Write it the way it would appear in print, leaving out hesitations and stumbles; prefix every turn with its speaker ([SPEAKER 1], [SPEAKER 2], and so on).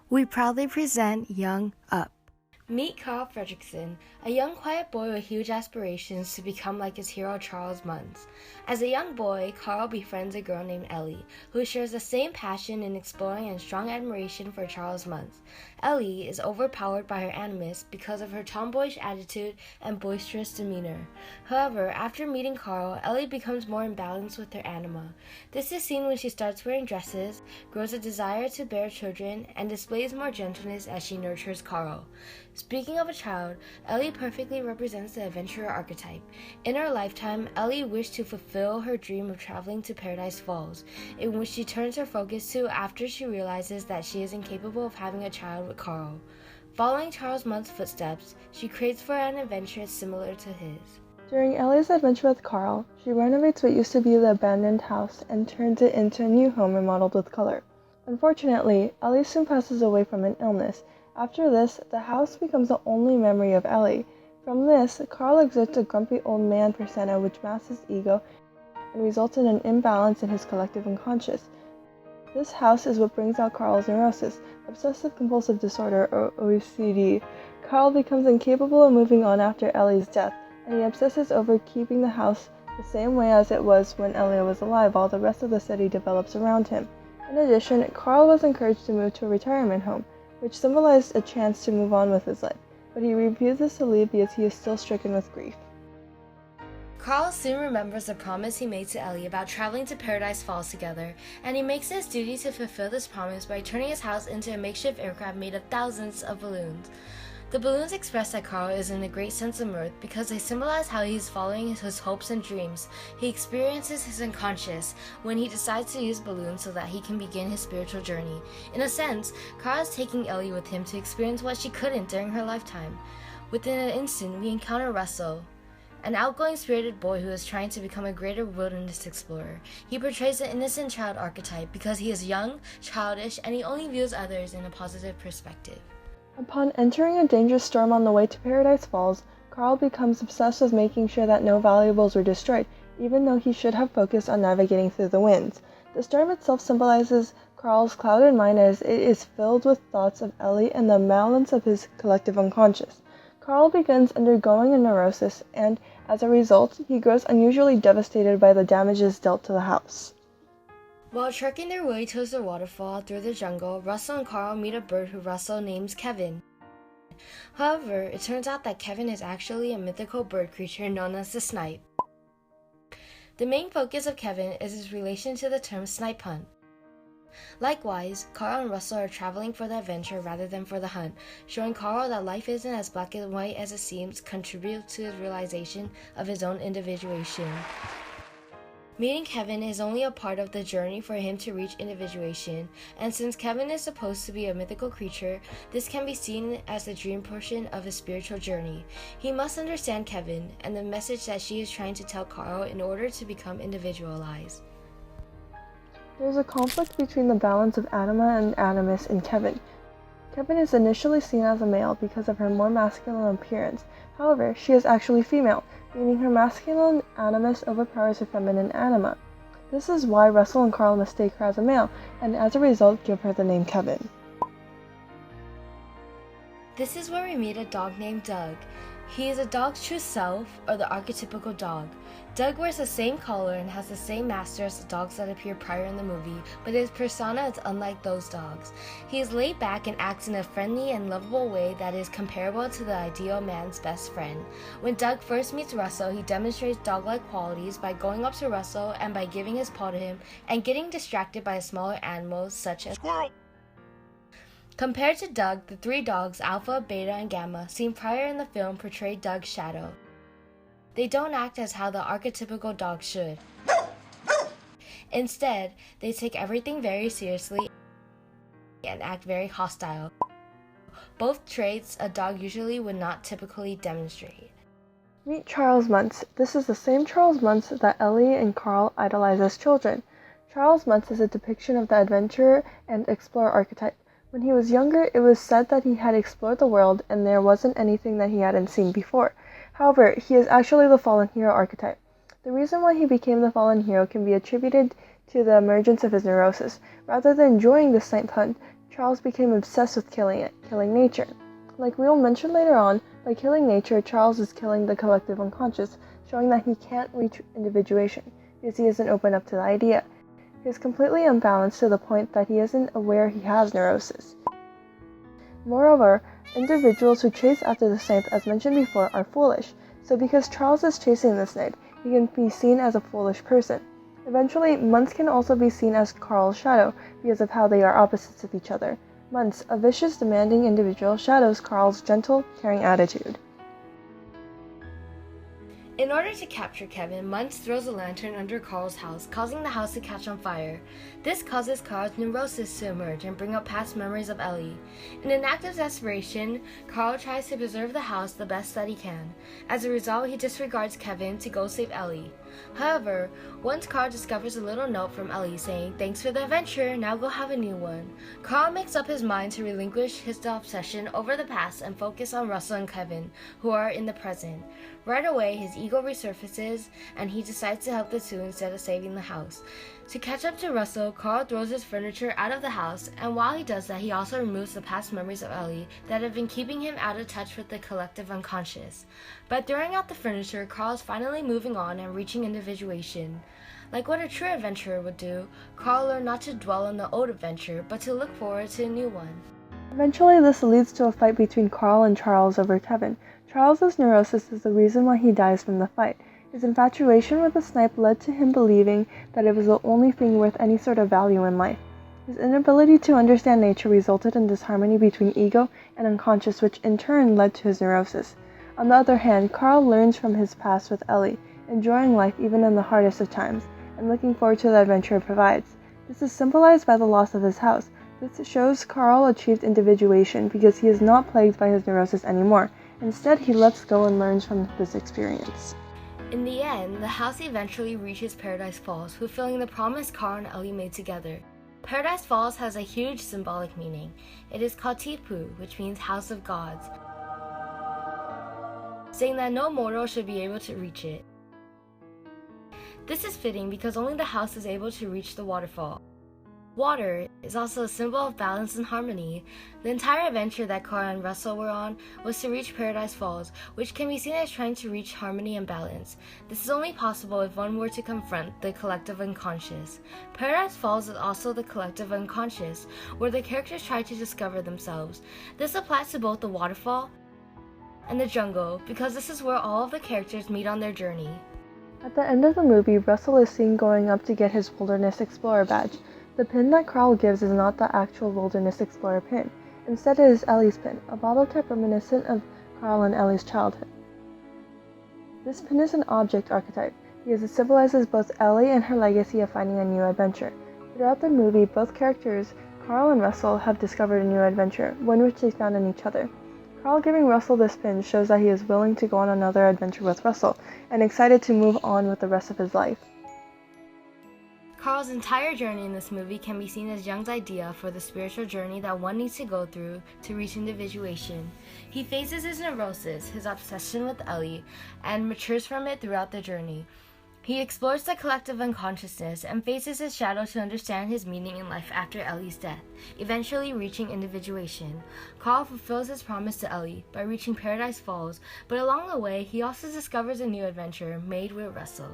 [SPEAKER 1] We proudly present Jung Up.
[SPEAKER 2] Meet Carl Fredrickson, a young quiet boy with huge aspirations to become like his hero Charles Muntz. As a young boy, Carl befriends a girl named Ellie, who shares the same passion in exploring and strong admiration for Charles Muntz. Ellie is overpowered by her animus because of her tomboyish attitude and boisterous demeanor. However, after meeting Carl, Ellie becomes more imbalanced with her anima. This is seen when she starts wearing dresses, grows a desire to bear children, and displays more gentleness as she nurtures Carl. Speaking of a child, Ellie perfectly represents the adventurer archetype. In her lifetime, Ellie wished to fulfill her dream of traveling to Paradise Falls, in which she turns her focus to after she realizes that she is incapable of having a child with Carl. Following Charles Muntz's footsteps, she craves for an adventure similar to his.
[SPEAKER 3] During Ellie's adventure with Carl, she renovates what used to be the abandoned house and turns it into a new home remodeled with color. Unfortunately, Ellie soon passes away from an illness. After this, the house becomes the only memory of Ellie. From this, Carl exerts a grumpy old man persona which masks his ego and results in an imbalance in his collective unconscious. This house is what brings out Carl's neurosis, obsessive-compulsive disorder, or OCD. Carl becomes incapable of moving on after Ellie's death, and he obsesses over keeping the house the same way as it was when Ellie was alive while the rest of the city develops around him. In addition, Carl was encouraged to move to a retirement home, which symbolized a chance to move on with his life, but he refuses to leave because he is still stricken with grief.
[SPEAKER 2] Carl soon remembers the promise he made to Ellie about traveling to Paradise Falls together, and he makes it his duty to fulfill this promise by turning his house into a makeshift aircraft made of thousands of balloons. The balloons express that Carl is in a great sense of mirth because they symbolize how he is following his hopes and dreams. He experiences his unconscious when he decides to use balloons so that he can begin his spiritual journey. In a sense, Carl is taking Ellie with him to experience what she couldn't during her lifetime. Within an instant, we encounter Russell, an outgoing spirited boy who is trying to become a greater wilderness explorer. He portrays the innocent child archetype because he is young, childish, and he only views others in a positive perspective.
[SPEAKER 3] Upon entering a dangerous storm on the way to Paradise Falls, Carl becomes obsessed with making sure that no valuables were destroyed, even though he should have focused on navigating through the winds. The storm itself symbolizes Carl's clouded mind as it is filled with thoughts of Ellie and the imbalance of his collective unconscious. Carl begins undergoing a neurosis, and as a result, he grows unusually devastated by the damages dealt to the house.
[SPEAKER 2] While trekking their way towards the waterfall through the jungle, Russell and Carl meet a bird who Russell names Kevin. However, it turns out that Kevin is actually a mythical bird creature known as the snipe. The main focus of Kevin is his relation to the term snipe hunt. Likewise, Carl and Russell are traveling for the adventure rather than for the hunt, showing Carl that life isn't as black and white as it seems contribute to his realization of his own individuation. Meeting Kevin is only a part of the journey for him to reach individuation, and since Kevin is supposed to be a mythical creature, this can be seen as the dream portion of his spiritual journey. He must understand Kevin and the message that she is trying to tell Carl in order to become individualized.
[SPEAKER 3] There's a conflict between the balance of anima and animus in Kevin. Kevin is initially seen as a male because of her more masculine appearance. However, she is actually female, meaning her masculine animus overpowers her feminine anima. This is why Russell and Carl mistake her as a male, and as a result give her the name Kevin.
[SPEAKER 2] This is where we meet a dog named Doug. He is a dog's true self, or the archetypical dog. Doug wears the same collar and has the same master as the dogs that appear prior in the movie, but his persona is unlike those dogs. He is laid back and acts in a friendly and lovable way that is comparable to the ideal man's best friend. When Doug first meets Russell, he demonstrates dog-like qualities by going up to Russell and by giving his paw to him and getting distracted by smaller animals such as squirrel. Compared to Doug, the three dogs, Alpha, Beta, and Gamma, seen prior in the film portray Doug's shadow. They don't act as how the archetypical dog should. Instead, they take everything very seriously and act very hostile. Both traits a dog usually would not typically demonstrate.
[SPEAKER 3] Meet Charles Muntz. This is the same Charles Muntz that Ellie and Carl idolize as children. Charles Muntz is a depiction of the adventurer and explorer archetype. When he was younger, it was said that he had explored the world and there wasn't anything that he hadn't seen before. However, he is actually the fallen hero archetype. The reason why he became the fallen hero can be attributed to the emergence of his neurosis. Rather than enjoying the snipe hunt, Charles became obsessed with killing nature. Like we will mention later on, by killing nature, Charles is killing the collective unconscious, showing that he can't reach individuation because he isn't open up to the idea. He is completely unbalanced to the point that he isn't aware he has neurosis. Moreover, individuals who chase after the snipe, as mentioned before, are foolish. So because Charles is chasing the snipe, he can be seen as a foolish person. Eventually, Muntz can also be seen as Carl's shadow because of how they are opposites of each other. Muntz, a vicious, demanding individual, shadows Carl's gentle, caring attitude.
[SPEAKER 2] In order to capture Kevin, Muntz throws a lantern under Carl's house, causing the house to catch on fire. This causes Carl's neurosis to emerge and bring up past memories of Ellie. In an act of desperation, Carl tries to preserve the house the best that he can. As a result, he disregards Kevin to go save Ellie. However, once Carl discovers a little note from Ellie saying, "Thanks for the adventure, now go have a new one," Carl makes up his mind to relinquish his obsession over the past and focus on Russell and Kevin, who are in the present. Right away, his ego resurfaces, and he decides to help the two instead of saving the house. To catch up to Russell, Carl throws his furniture out of the house, and while he does that, he also removes the past memories of Ellie that have been keeping him out of touch with the collective unconscious. By throwing out the furniture, Carl is finally moving on and reaching individuation. Like what a true adventurer would do, Carl learned not to dwell on the old adventure, but to look forward to a new one.
[SPEAKER 3] Eventually, this leads to a fight between Carl and Charles over Kevin. Charles's neurosis is the reason why he dies from the fight. His infatuation with the snipe led to him believing that it was the only thing worth any sort of value in life. His inability to understand nature resulted in disharmony between ego and unconscious, which in turn led to his neurosis. On the other hand, Carl learns from his past with Ellie, enjoying life even in the hardest of times, and looking forward to the adventure it provides. This is symbolized by the loss of his house. This shows Carl achieved individuation because he is not plagued by his neurosis anymore. Instead, he lets go and learns from this experience.
[SPEAKER 2] In the end, the house eventually reaches Paradise Falls, fulfilling the promise Carl and Ellie made together. Paradise Falls has a huge symbolic meaning. It is called Tipu, which means House of Gods, saying that no mortal should be able to reach it. This is fitting because only the house is able to reach the waterfall. Water is also a symbol of balance and harmony. The entire adventure that Carl and Russell were on was to reach Paradise Falls, which can be seen as trying to reach harmony and balance. This is only possible if one were to confront the collective unconscious. Paradise Falls is also the collective unconscious, where the characters try to discover themselves. This applies to both the waterfall and the jungle, because this is where all of the characters meet on their journey.
[SPEAKER 3] At the end of the movie, Russell is seen going up to get his Wilderness Explorer badge. The pin that Carl gives is not the actual Wilderness Explorer pin. Instead, it is Ellie's pin, a bottle cap reminiscent of Carl and Ellie's childhood. This pin is an object archetype because it symbolizes both Ellie and her legacy of finding a new adventure. Throughout the movie, both characters, Carl and Russell, have discovered a new adventure, one which they found in each other. Carl giving Russell this pin shows that he is willing to go on another adventure with Russell and excited to move on with the rest of his life.
[SPEAKER 2] Carl's entire journey in this movie can be seen as Jung's idea for the spiritual journey that one needs to go through to reach individuation. He faces his neurosis, his obsession with Ellie, and matures from it throughout the journey. He explores the collective unconsciousness and faces his shadow to understand his meaning in life after Ellie's death, eventually reaching individuation. Carl fulfills his promise to Ellie by reaching Paradise Falls, but along the way, he also discovers a new adventure made with Russell.